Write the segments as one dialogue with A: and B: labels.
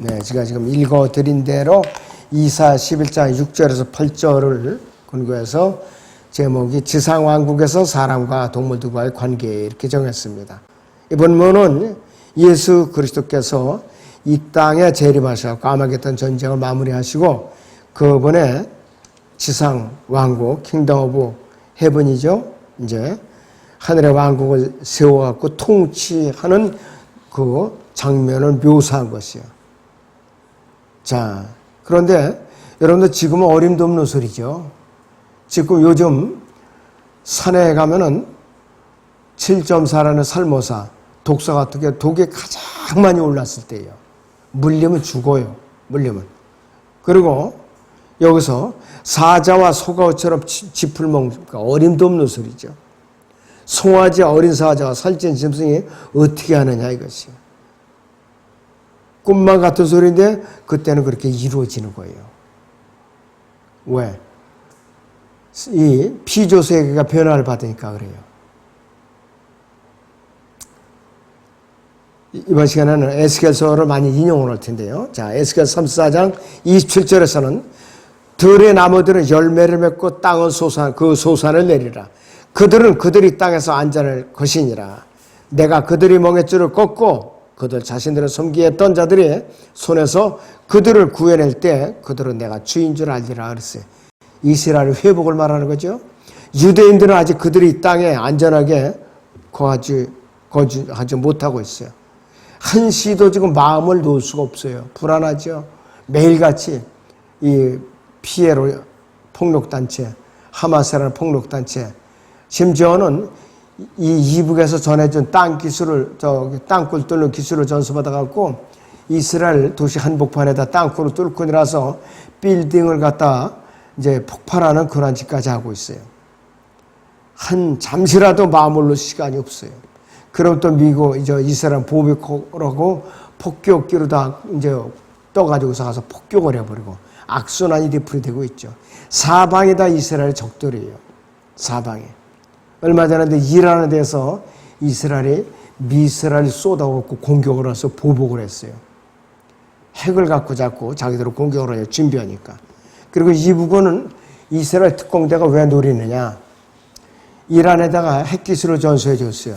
A: 네, 제가 지금 읽어드린 대로 이사 11장 6절에서 8절을 근거해서 제목이 지상왕국에서 사람과 동물들과의 관계 이렇게 정했습니다. 이 본문은 예수 그리스도께서 이 땅에 재림하셔서 아마겟돈 전쟁을 마무리하시고 그분의 지상왕국, 킹덤 오브 헤븐이죠. 이제 하늘의 왕국을 세워갖고 통치하는 그 장면을 묘사한 것이에요. 자, 그런데 여러분들 지금은 어림도 없는 소리죠. 지금 요즘 산에 가면은 7.4라는 살모사, 독사 같은 게 독이 가장 많이 올랐을 때예요. 물리면 죽어요. 물리면. 그리고 여기서 사자와 소가우처럼 짚을 먹으니까 어림도 없는 소리죠. 송아지 어린 사자와 살찐 짐승이 어떻게 하느냐 이것이. 꿈만 같은 소리인데 그때는 그렇게 이루어지는 거예요. 왜? 이 피조세계가 변화를 받으니까 그래요. 이번 시간에는 에스겔서를 많이 인용을 할 텐데요. 자, 에스겔 34장 27절에서는 들의 나무들은 열매를 맺고 땅은 그 소산을 내리라. 그들은 그들이 땅에서 안전할 것이니라. 내가 그들이 멍에줄을 꺾고 그들 자신들을 섬기게 했던 자들의 손에서 그들을 구해낼 때 그들은 내가 주인 줄 알리라 그랬어요. 이스라엘의 회복을 말하는 거죠. 유대인들은 아직 그들이 이 땅에 안전하게 거주하지 못하고 있어요. 한시도 지금 마음을 놓을 수가 없어요. 불안하죠. 매일같이 이 피에로 폭력단체, 하마스라는 폭력단체, 심지어는 이 이북에서 전해준 땅 기술을, 땅굴 뚫는 기술을 전수받아갖고 이스라엘 도시 한복판에다 땅굴을 뚫고 내려서 빌딩을 갖다 이제 폭발하는 그런 짓까지 하고 있어요. 잠시라도 마음을 놓을 시간이 없어요. 그럼 또 이스라엘 보복하고 폭격기로 다 이제 떠가지고서 가서 폭격을 해버리고 악순환이 되풀이되고 있죠. 사방이 다 이스라엘 적들이에요. 사방에. 얼마 전에 이란에 대해서 이스라엘이 미사일을 쏟아붓고 공격을 해서 보복을 했어요. 핵을 갖고 자꾸 자기들을 공격을 해요. 준비하니까. 그리고 이 부분은 이스라엘 특공대가 왜 노리느냐. 이란에다가 핵기술을 전수해 줬어요.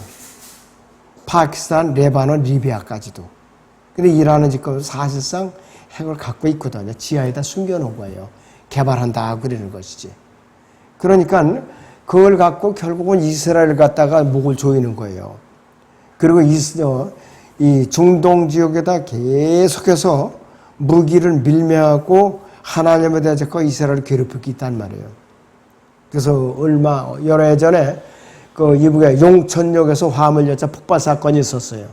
A: 파키스탄, 레바논, 리비아까지도. 근데 이란은 지금 사실상 핵을 갖고 있거든요. 지하에다 숨겨놓은 거예요. 개발한다 그러는 것이지. 그러니까 그걸 갖고 결국은 이스라엘을 갖다가 목을 조이는 거예요. 그리고 이 중동 지역에다 계속해서 무기를 밀매하고 하나님에 대해서 이스라엘을 괴롭히고 있단 말이에요. 그래서 여러 해 전에 그 이북의 용천역에서 화물열차 폭발 사건이 있었어요.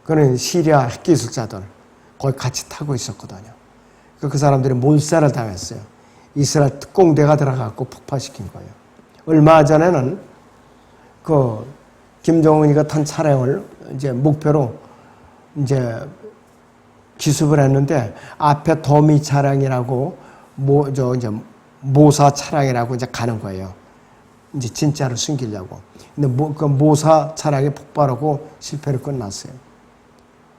A: 그는 시리아 핵기술자들 거기 같이 타고 있었거든요. 그 사람들이 몰살을 당했어요. 이스라엘 특공대가 들어가고 폭파시킨 거예요. 얼마 전에는 그 김정은이가 탄 차량을 이제 목표로 이제 기습을 했는데 앞에 더미 차량이라고 이제 모사 차량이라고 이제 가는 거예요. 이제 진짜로 숨기려고. 근데 그 모사 차량이 폭발하고 실패로 끝났어요.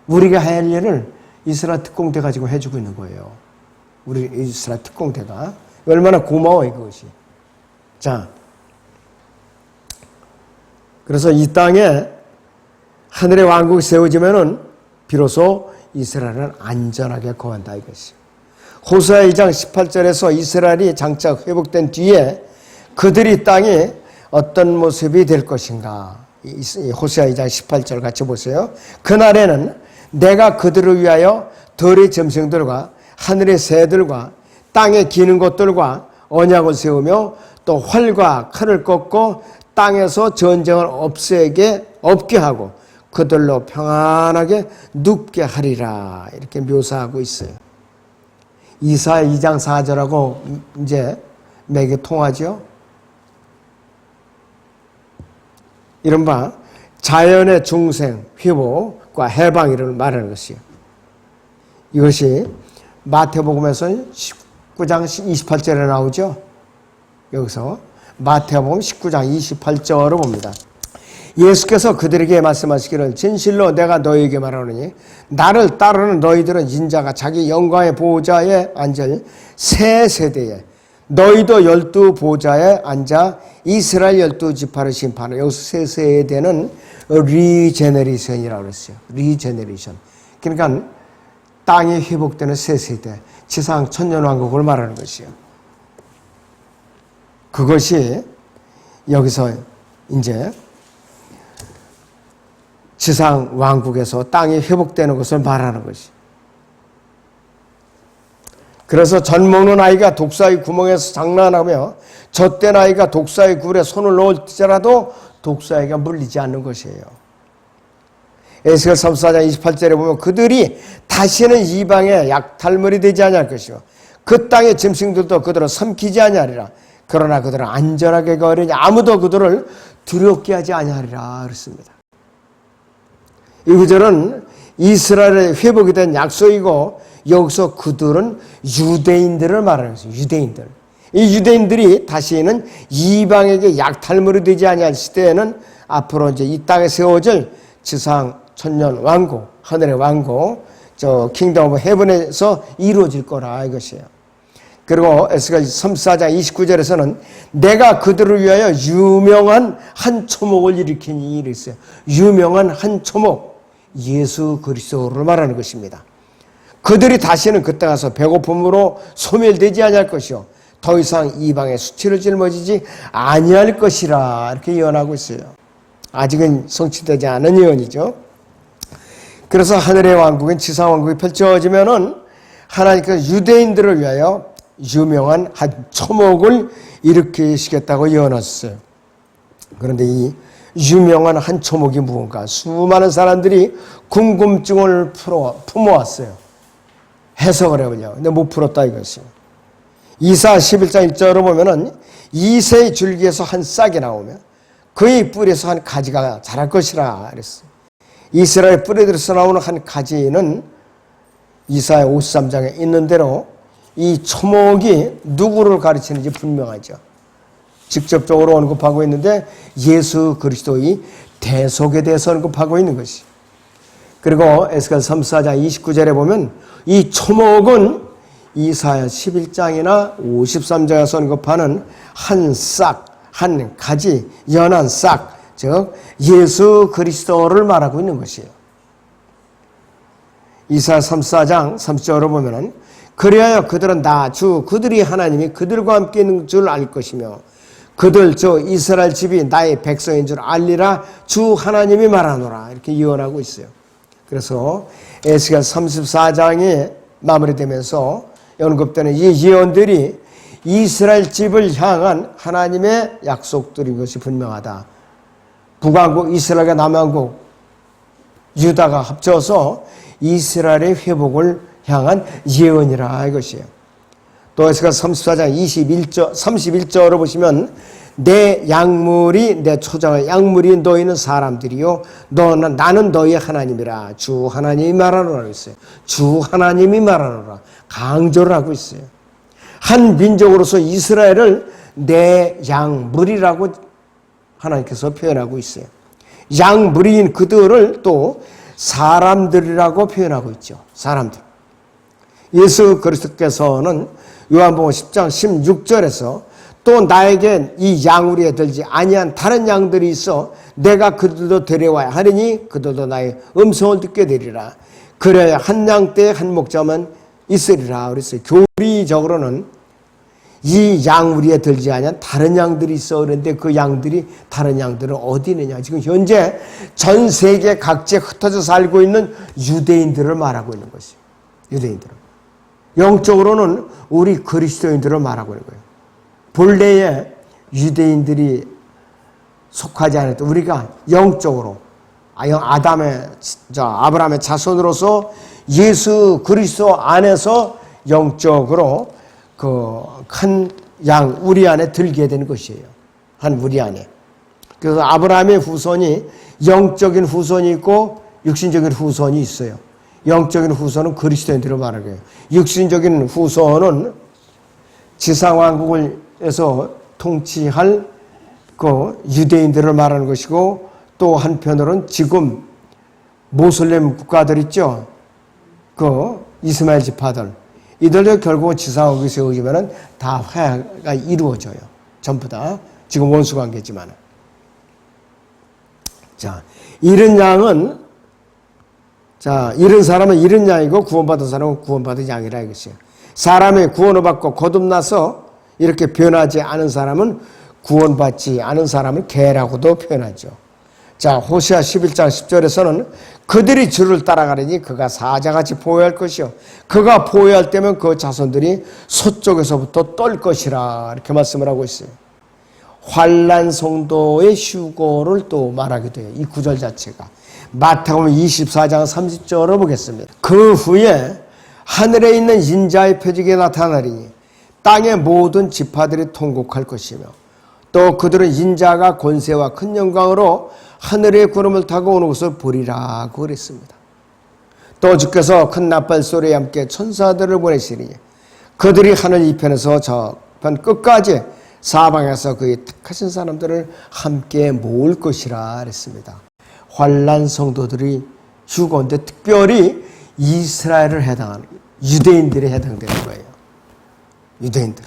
A: 우리가 할 일을 이스라엘 특공대가 지금 해주고 있는 거예요. 우리 이스라엘 특공대가. 얼마나 고마워요, 그것이. 자. 그래서 이 땅에 하늘의 왕국이 세워지면은 비로소 이스라엘은 안전하게 거한다 이것이. 호세아 2장 18절에서 이스라엘이 장차 회복된 뒤에 그들이 땅에 어떤 모습이 될 것인가. 호세아 2장 18절 같이 보세요. 그날에는 내가 그들을 위하여 들의 짐승들과 하늘의 새들과 땅에 기는 것들과 언약을 세우며 또 활과 칼을 꺾고 땅에서 전쟁을 없게 하고 그들로 평안하게 눕게 하리라. 이렇게 묘사하고 있어요. 이사 2장 4절하고 이제 맥이 통하죠. 이른바 자연의 중생, 회복과 해방이를 말하는 것이에요. 이것이 마태복음에서 19장 28절에 나오죠. 여기서 마태복음 19장 28절을 봅니다. 예수께서 그들에게 말씀하시기를 진실로 내가 너희에게 말하노니 나를 따르는 너희들은 인자가 자기 영광의 보좌에 앉을 새 세대에 너희도 12 보좌에 앉아 이스라엘 12지파를 심판하는 여기서 새 세대는 리제너레이션이라고 그랬어요. 리제너레이션. 그러니까 땅이 회복되는 새 세대, 지상 천년왕국을 말하는 것이요. 그것이 여기서 이제 지상 왕국에서 땅이 회복되는 것을 말하는 것이. 그래서 젖 먹는 아이가 독사의 구멍에서 장난하며 젖된 아이가 독사의 굴에 손을 넣을지라도 독사에게 물리지 않는 것이에요. 에스겔 34장 28절에 보면 그들이 다시는 이방의 약탈물이 되지 아니할 것이요 그 땅의 짐승들도 그들을 삼키지 아니하리라. 그러나 그들은 안전하게 거하리니 아무도 그들을 두렵게 하지 아니하리라 그랬습니다. 이 구절은 이스라엘의 회복이 된 약속이고 여기서 그들은 유대인들을 말하는 것이죠. 유대인들. 이 유대인들이 다시는 이방에게 약탈물이 되지 아니할 시대에는 앞으로 이제 이 땅에 세워질 지상 천년 왕국, 하늘의 왕국, 저 킹덤 오브 헤븐에서 이루어질 거라 이것이에요. 그리고 에스겔 34장 29절에서는 내가 그들을 위하여 유명한 한 초목을 일으키니 이랬어요. 유명한 한 초목, 예수 그리스도를 말하는 것입니다. 그들이 다시는 그때 가서 배고픔으로 소멸되지 아니할 것이요 더 이상 이방의 수치를 짊어지지 아니할 것이라 이렇게 예언하고 있어요. 아직은 성취되지 않은 예언이죠. 그래서 하늘의 왕국인 지상 왕국이 펼쳐지면은 하나님께서 유대인들을 위하여 유명한 한 초목을 일으키시겠다고 예언하셨어요. 그런데 이 유명한 한 초목이 무언가 수많은 사람들이 궁금증을 품어왔어요. 해석을 해보려고. 근데 못 풀었다 이것이요. 이사 11장 1절로 보면은 이새의 줄기에서 한 싹이 나오면 그의 뿌리에서 한 가지가 자랄 것이라 그랬어요. 이스라엘 뿌리들에서 나오는 한 가지는 이사야 53장에 있는 대로 이 초목이 누구를 가르치는지 분명하죠. 직접적으로 언급하고 있는데 예수 그리스도의 대속에 대해서 언급하고 있는 것이. 그리고 에스겔 34장 29절에 보면 이 초목은 이사야 11장이나 53장에서 언급하는 한 싹, 한 가지, 연한 싹, 즉 예수 그리스도를 말하고 있는 것이에요. 이사야 34장 30절을 보면은 그리하여 그들은 나 주 그들이 하나님이 그들과 함께 있는 줄 알 것이며 그들 저 이스라엘 집이 나의 백성인 줄 알리라 주 하나님이 말하노라 이렇게 예언하고 있어요. 그래서 에스겔 34장이 마무리되면서 언급되는 이 예언들이 이스라엘 집을 향한 하나님의 약속들인 것이 분명하다. 북왕국, 이스라엘과 남왕국, 유다가 합쳐서 이스라엘의 회복을 향한 예언이라 이것이에요. 또 에스겔 34장 31절을 보시면 내 약물이 내 초장의 약물이 너희는 사람들이요 나는 너희의 하나님이라 주 하나님이 말하노라 했어요. 주 하나님이 말하노라 강조를 하고 있어요. 한 민족으로서 이스라엘을 내 약물이라고 하나님께서 표현하고 있어요. 약물인 그들을 또 사람들이라고 표현하고 있죠. 사람들. 예수 그리스도께서는 요한복음 10장 16절에서 또 나에게 이 양우리에 들지 아니한 다른 양들이 있어 내가 그들도 데려와야 하리니 그들도 나의 음성을 듣게 되리라. 그래야 한 양떼에 한 목자만 있으리라 그랬어요. 교리적으로는 이 양우리에 들지 아니한 다른 양들이 있어 그런데 그 양들이 다른 양들은 어디 있느냐. 지금 현재 전 세계 각지에 흩어져 살고 있는 유대인들을 말하고 있는 것이에요. 유대인들을. 영적으로는 우리 그리스도인들을 말하고 있는 거예요. 본래의 유대인들이 속하지 않았던 우리가 영적으로 아브라함의 자손으로서 예수 그리스도 안에서 영적으로 그 한 양 우리 안에 들게 되는 것이에요. 한 우리 안에. 그래서 아브라함의 후손이 영적인 후손이 있고 육신적인 후손이 있어요. 영적인 후손은 그리스도인들을 말하는 거예요. 육신적인 후손은 지상왕국에서 통치할 그 유대인들을 말하는 것이고 또 한편으로는 지금 모슬렘 국가들 있죠. 그 이스마엘 지파들. 이들도 결국 지상국에서 의지면은 다 화해가 이루어져요. 전부 다. 지금 원수 관계지만. 자, 잃은 양은, 자, 잃은 사람은 잃은 양이고 구원받은 사람은 구원받은 양이라 이것이에요. 사람이 구원을 받고 거듭나서 이렇게 변하지 않은 사람은 구원받지 않은 사람을 개라고도 표현하죠. 자, 호세아 11장 10절에서는 그들이 주를 따라가려니 그가 사자같이 보호할 것이요. 그가 보호할 때면 그 자손들이 서쪽에서부터 떨 것이라 이렇게 말씀을 하고 있어요. 환난 성도의 휴거를 또 말하기도 해요. 이 구절 자체가. 마태복음 24장 30절을 보겠습니다. 그 후에 하늘에 있는 인자의 표적이 나타나리니 땅의 모든 지파들이 통곡할 것이며 또 그들은 인자가 권세와 큰 영광으로 하늘의 구름을 타고 오는 것을 보리라고 그랬습니다. 또 주께서 큰 나팔 소리와 함께 천사들을 보내시리니 그들이 하늘 이편에서 저편 끝까지 사방에서 그의 택하신 사람들을 함께 모을 것이라 그랬습니다. 환난 성도들이 휴거인데 특별히 이스라엘을 해당하는 유대인들에 해당되는 거예요. 유대인들.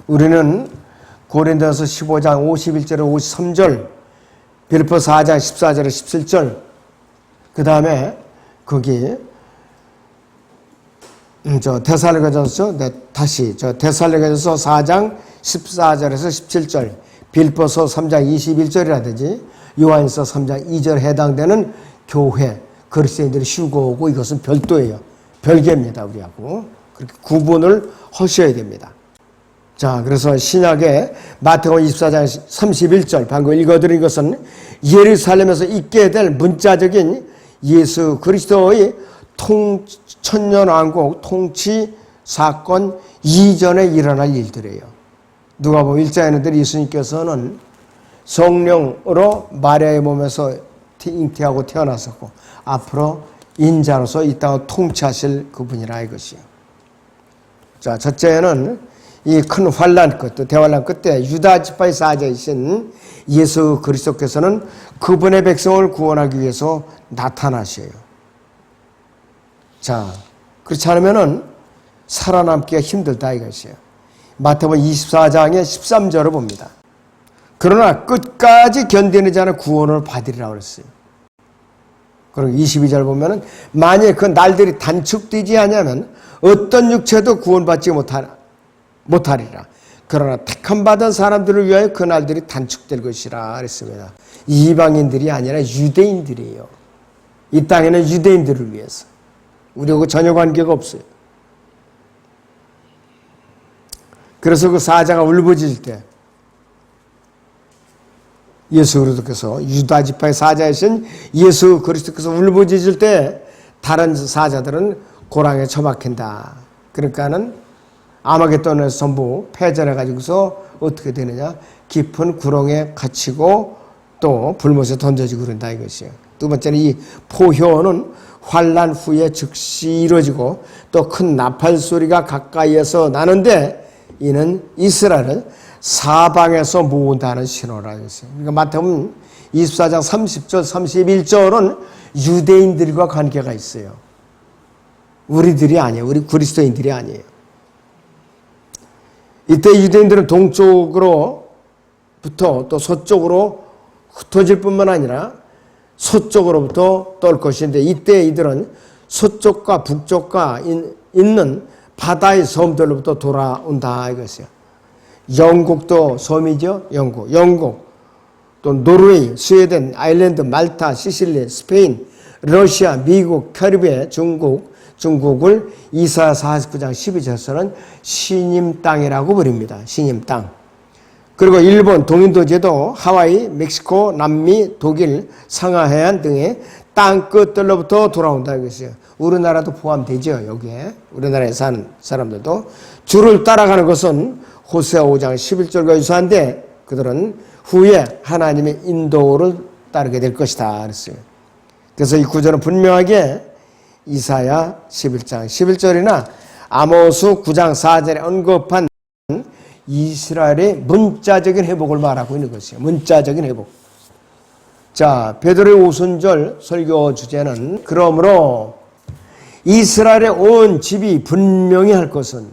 A: 우리는 고린도서 15장 51절에 53절, 빌립보 4장 14절에 17절, 그 다음에 거기 데살로니가전서 데살로니가전서 4장 14절에서 17절, 빌립보서 3장 21절이라든지 요한일서 3장 2절 해당되는 교회 그리스도인들이 휴거고 이것은 별도예요. 별개입니다. 우리하고 그렇게 구분을 하셔야 됩니다. 자, 그래서 신약의 마태복음 24장 31절 방금 읽어드린 것은 예루살렘에서 있게 될 문자적인 예수 그리스도의 천년왕국 통치 사건 이전에 일어날 일들이에요. 누가복음 1장에는 예수님께서는 성령으로 마리아의 몸에서 잉태하고 태어나셨고 앞으로 인자로서 이 땅을 통치하실 그분이라 이것이요. 자, 첫째는 이 큰 환난 끝, 대환난 끝에 유다 지파의 사자이신 예수 그리스도께서는 그분의 백성을 구원하기 위해서 나타나셔요. 자, 그렇지 않으면은 살아남기가 힘들다 이것이에요. 마태복음 24장의 13절을 봅니다. 그러나 끝까지 견디는 자는 구원을 받으리라고 그랬어요. 그리고 22절 보면은 만약 그 날들이 단축되지 않으면 어떤 육체도 구원받지 못하리라. 그러나 택함 받은 사람들을 위하여 그 날들이 단축될 것이라 그랬습니다. 이방인들이 아니라 유대인들이에요. 이 땅에는 유대인들을 위해서. 우리하고 전혀 관계가 없어요. 그래서 그 사자가 울부짖을 때 예수 그리스도께서 유다 지파의 사자이신 예수 그리스도께서 울부짖을 때 다른 사자들은 고랑에 처박힌다. 그러니까는 아마겟돈에서 전부 패전해 가지고서 어떻게 되느냐? 깊은 구렁에 갇히고 또 불못에 던져지고 그런다 이것이에요. 두 번째는 이 포효는 환난 후에 즉시 이루어지고 또 큰 나팔 소리가 가까이에서 나는데 이는 이스라엘을 사방에서 모은다는 신호라 했어요. 그러니까 마태복음 24장 30절, 31절은 유대인들과 관계가 있어요. 우리들이 아니에요. 우리 그리스도인들이 아니에요. 이때 유대인들은 동쪽으로부터 또 서쪽으로 흩어질 뿐만 아니라 서쪽으로부터 떨 것인데 이때 이들은 서쪽과 북쪽과 있는 바다의 섬들로부터 돌아온다 이것이에요. 영국도 섬이죠. 영국, 또 노르웨이, 스웨덴, 아일랜드, 말타, 시실리, 스페인, 러시아, 미국, 캐리비안, 중국을 이사야 49장 12절에서는 신임 땅이라고 부릅니다. 신임 땅. 그리고 일본, 동인도제도, 하와이, 멕시코, 남미, 독일, 상하해안 등의 땅 끝들로부터 돌아온다 이것이에요. 우리나라도 포함되죠. 여기에 우리나라에 사는 사람들도 주를 따라가는 것은 호세아 5장 11절과 유사한데 그들은 후에 하나님의 인도를 따르게 될 것이다 그랬어요. 그래서 이 구절은 분명하게 이사야 11장 11절이나 아모스 9장 4절에 언급한 이스라엘의 문자적인 회복을 말하고 있는 것이에요. 문자적인 회복. 자, 베드로의 오순절 설교 주제는 그러므로 이스라엘의 온 집이 분명히 할 것은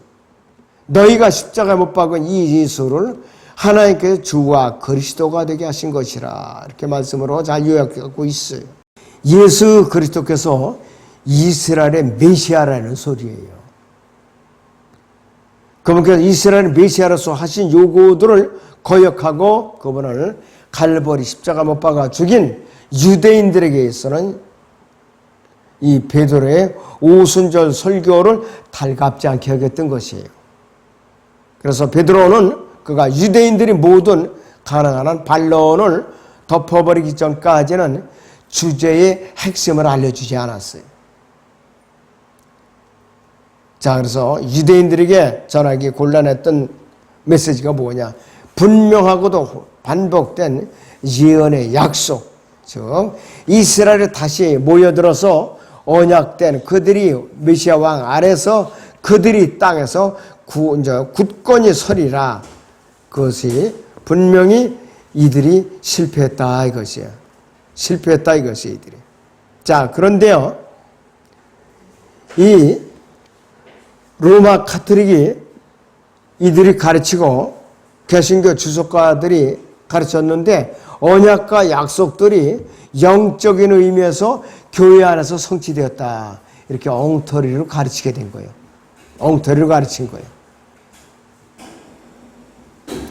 A: 너희가 십자가에 못 박은 이 예수를 하나님께서 주와 그리스도가 되게 하신 것이라. 이렇게 말씀으로 잘 요약하고 있어요. 예수 그리스도께서 이스라엘의 메시아라는 소리예요. 그분께서 이스라엘 메시아로서 하신 요구들을 거역하고 그분을 갈보리 십자가 못 박아 죽인 유대인들에게서는 이 베드로의 오순절 설교를 달갑지 않게 여겼던 것이에요. 그래서 베드로는 그가 유대인들이 모든 가능한 한 반론을 덮어버리기 전까지는 주제의 핵심을 알려주지 않았어요. 자, 그래서 유대인들에게 전하기 곤란했던 메시지가 뭐냐? 분명하고도 반복된 예언의 약속, 즉 이스라엘이 다시 모여들어서 언약된 그들이 메시아 왕 아래서 그들이 땅에서 굳건히 서리라. 그것이 분명히 이들이 실패했다 이것이에요. 실패했다 이것이 이들이. 자, 그런데요, 이 로마 카톨릭이 이들이 가르치고 개신교 주석가들이 가르쳤는데 언약과 약속들이 영적인 의미에서 교회 안에서 성취되었다. 이렇게 엉터리로 가르치게 된 거예요. 엉터리로 가르친 거예요.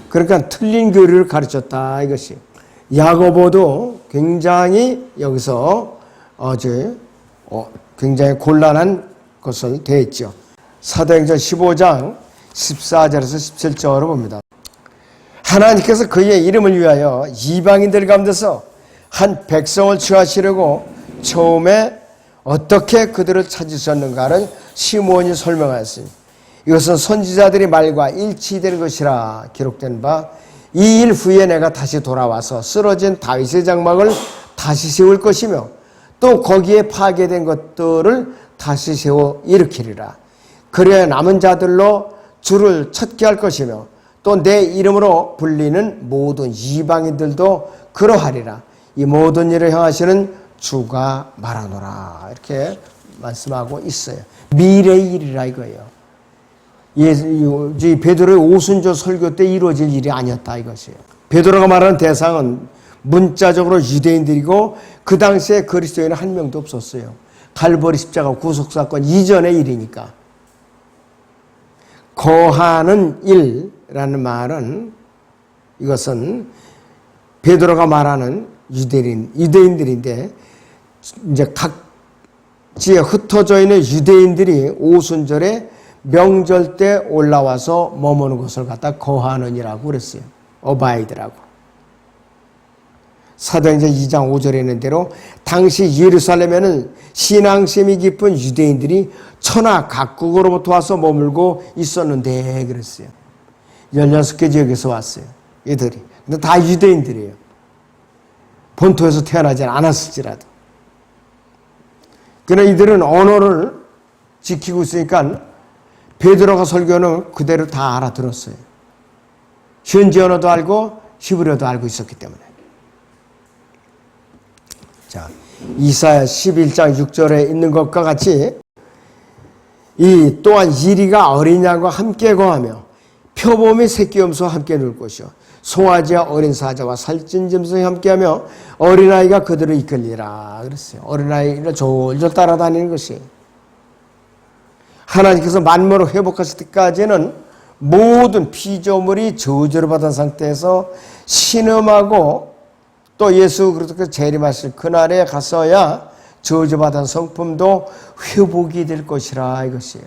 A: 그러니까 틀린 교리를 가르쳤다 이것이. 야고보도 굉장히 여기서 굉장히 곤란한 것을 대했죠. 사도행전 15장 14절에서 17절을 봅니다. 하나님께서 그의 이름을 위하여 이방인들 가운데서 한 백성을 취하시려고 처음에 어떻게 그들을 찾으셨는가를 시몬이 설명하였으니 이것은 선지자들의 말과 일치되는 것이라 기록된 바 이 일 후에 내가 다시 돌아와서 쓰러진 다윗의 장막을 다시 세울 것이며 또 거기에 파괴된 것들을 다시 세워 일으키리라. 그래야 남은 자들로 주를 찾게 할 것이며 또 내 이름으로 불리는 모든 이방인들도 그러하리라. 이 모든 일을 행하시는 주가 말하노라. 이렇게 말씀하고 있어요. 미래의 일이라 이거예요. 베드로의 오순절 설교 때 이루어질 일이 아니었다 이것이에요. 베드로가 말하는 대상은 문자적으로 유대인들이고 그 당시에 그리스도인은 한 명도 없었어요. 갈보리 십자가 구속사건 이전의 일이니까. 거하는 일이라는 말은 이것은 베드로가 말하는 유대인들인데 이제 각지에 흩어져 있는 유대인들이 오순절에 명절 때 올라와서 머무는 것을 갖다 거하는이라고 그랬어요. 어바이드라고. 사도행전 2장 5절에 있는 대로 당시 예루살렘에는 신앙심이 깊은 유대인들이 천하 각국으로부터 와서 머물고 있었는데 그랬어요. 16개 지역에서 왔어요. 얘들이. 근데 다 유대인들이에요. 본토에서 태어나지 않았을지라도. 그러나 이들은 언어를 지키고 있으니까 베드로가 설교는 그대로 다 알아들었어요. 현지 언어도 알고 히브리어도 알고 있었기 때문에. 자, 이사야 11장 6절에 있는 것과 같이 이 또한 이리가 어린 양과 함께 거하며 표범이 새끼 염소와 함께 놀 것이요 송아지와 어린 사자와 살찐 짐승이 함께하며 어린아이가 그들을 이끌리라 그랬어요. 어린아이를 졸졸 따라다니는 것이. 하나님께서 만물을 회복하실 때까지는 모든 피조물이 저주를 받은 상태에서 신음하고 또 예수 그리스도께서 재림하실 그날에 가서야 저주받은 성품도 회복이 될 것이라 이것이에요.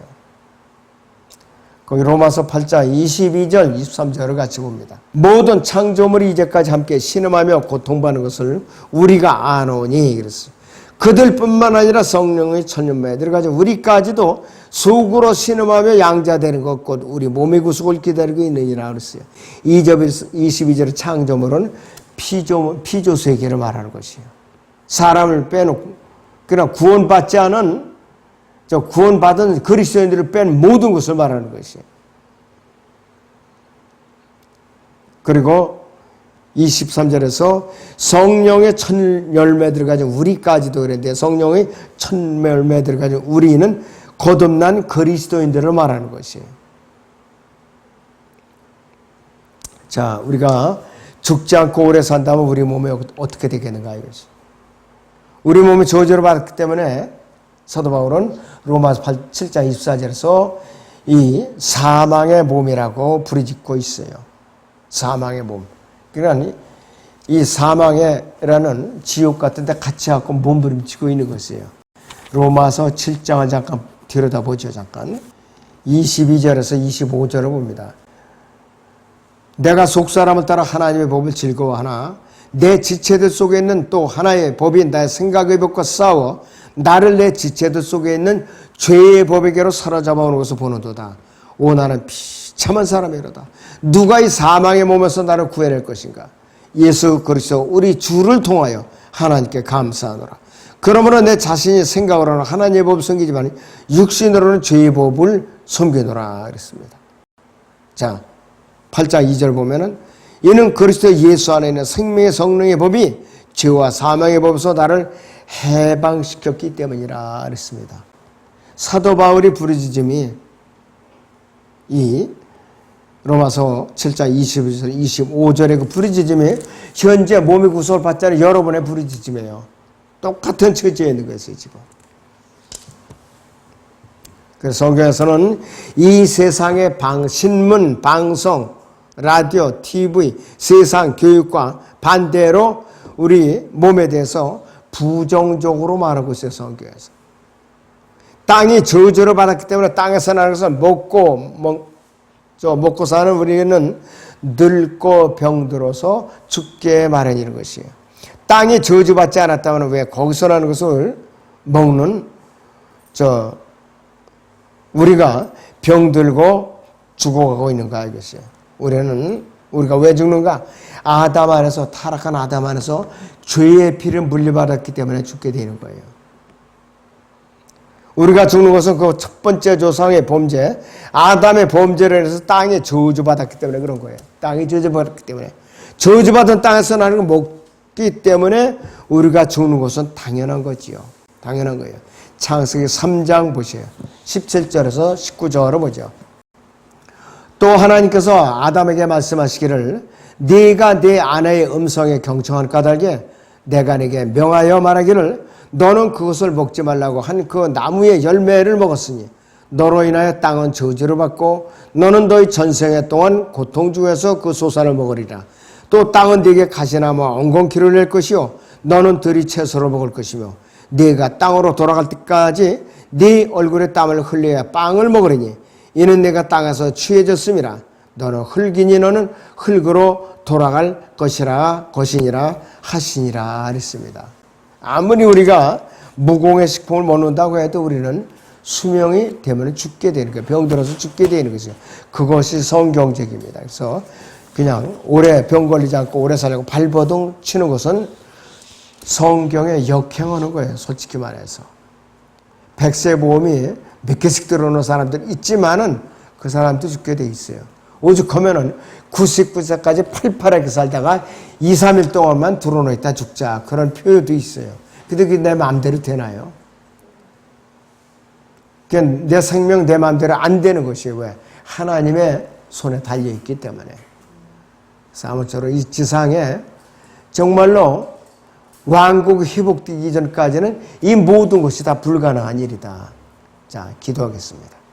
A: 거기 로마서 8장 22절 23절을 같이 봅니다. 모든 창조물이 이제까지 함께 신음하며 고통받는 것을 우리가 아노니 그랬어요. 그들뿐만 아니라 성령의 천년만에 들어가죠. 우리까지도 속으로 신음하며 양자되는 것 곧 우리 몸의 구속을 기다리고 있느니라 그랬어요. 22절의 창조물은 피조 세계를 말하는 것이에요. 사람을 빼놓고 그러나 구원받지 않은 구원받은 그리스도인들을 뺀 모든 것을 말하는 것이에요. 그리고 23절에서 성령의 첫 열매들을 가진 우리까지도 그랬는데 성령의 첫 열매들을 가진 우리는 거듭난 그리스도인들을 말하는 것이에요. 자, 우리가 죽지 않고 오래 산다면 우리 몸이 어떻게 되겠는가 이거지. 우리 몸이 저주를 받았기 때문에 사도 바울은 로마서 7장 24절에서 이 사망의 몸이라고 부르짖고 있어요. 사망의 몸. 그러니 이 사망이라는 지옥 같은 데 같이 갖고 몸부림치고 있는 것이에요. 로마서 7장을 잠깐 들여다보죠. 잠깐 22절에서 25절을 봅니다. 내가 속사람을 따라 하나님의 법을 즐거워하나 내 지체들 속에 있는 또 하나의 법인 나의 생각의 법과 싸워 나를 내 지체들 속에 있는 죄의 법에게로 사로잡아오는 것을 보는도다. 오 나는 비참한 사람이로다. 누가 이 사망의 몸에서 나를 구해낼 것인가. 예수 그리스도 우리 주를 통하여 하나님께 감사하노라. 그러므로 내 자신이 생각으로는 하나님의 법을 섬기지만 육신으로는 죄의 법을 섬기노라 그랬습니다. 자, 8장 2절 보면은 이는 그리스도 예수 안에 있는 생명의 성령의 법이 죄와 사망의 법에서 나를 해방시켰기 때문이라 그랬습니다. 사도 바울이 부르짖음이 이 로마서 7장 22절 25절의 그 부르짖음이 현재 몸의 구속을 받지 않은 여러분의 부르짖음이에요. 똑같은 처지에 있는 것이에요 지금. 그래서 성경에서는 이 세상의 신문, 방송, 라디오, TV, 세상 교육과 반대로 우리 몸에 대해서 부정적으로 말하고 있어요. 성경에서. 땅이 저주를 받았기 때문에 땅에서 나는 것을 먹고 사는 우리는 늙고 병들어서 죽게 마련이라는 것이에요. 땅이 저주받지 않았다면 왜 거기서 나는 것을 먹는 우리가 병들고 죽어가고 있는가 이것이에요. 우리가 왜 죽는가? 아담 안에서 타락한 아담 안에서 죄의 피를 물려받았기 때문에 죽게 되는 거예요. 우리가 죽는 것은 그 첫 번째 조상의 범죄, 아담의 범죄를 해서 땅에 저주받았기 때문에 그런 거예요. 땅이 저주받았기 때문에. 저주받은 땅에서 나는 걸 먹기 때문에 우리가 죽는 것은 당연한 거지요. 당연한 거예요. 창세기 3장 보세요. 17절에서 19절을 보죠. 또 하나님께서 아담에게 말씀하시기를 네가 네 아내의 음성에 경청한 까닭에 내가 네게 명하여 말하기를 너는 그것을 먹지 말라고 한 그 나무의 열매를 먹었으니 너로 인하여 땅은 저주를 받고 너는 너희 전생에 동안 고통 중에서 그 소산을 먹으리라. 또 땅은 네게 가시나무와 엉겅퀴를 낼 것이요 너는 들이 채소를 먹을 것이며 네가 땅으로 돌아갈 때까지 네 얼굴에 땀을 흘려야 빵을 먹으리니 이는 내가 땅에서 취해졌음이라. 너는 흙이니 너는 흙으로 돌아갈 것이니라 하시니라 그랬습니다. 아무리 우리가 무공의 식품을 먹는다고 해도 우리는 수명이 되면 죽게 되는 거예요. 병들어서 죽게 되는 것이죠. 그것이 성경적입니다. 그래서 그냥 오래 병 걸리지 않고 오래 살려고 발버둥 치는 것은 성경에 역행하는 거예요. 솔직히 말해서. 백세보험이 몇 개씩 들어오는 사람들 있지만은 그 사람도 죽게 돼 있어요. 오죽하면은 99세까지 팔팔하게 살다가 2, 3일 동안만 들어놓아 있다 죽자. 그런 표현도 있어요. 근데 그게 내 마음대로 되나요? 그냥 내 생명 내 마음대로 안 되는 것이에요. 왜? 하나님의 손에 달려있기 때문에. 그래서 아무쪼록 이 지상에 정말로 왕국이 회복되기 전까지는 이 모든 것이 다 불가능한 일이다. 자, 기도하겠습니다.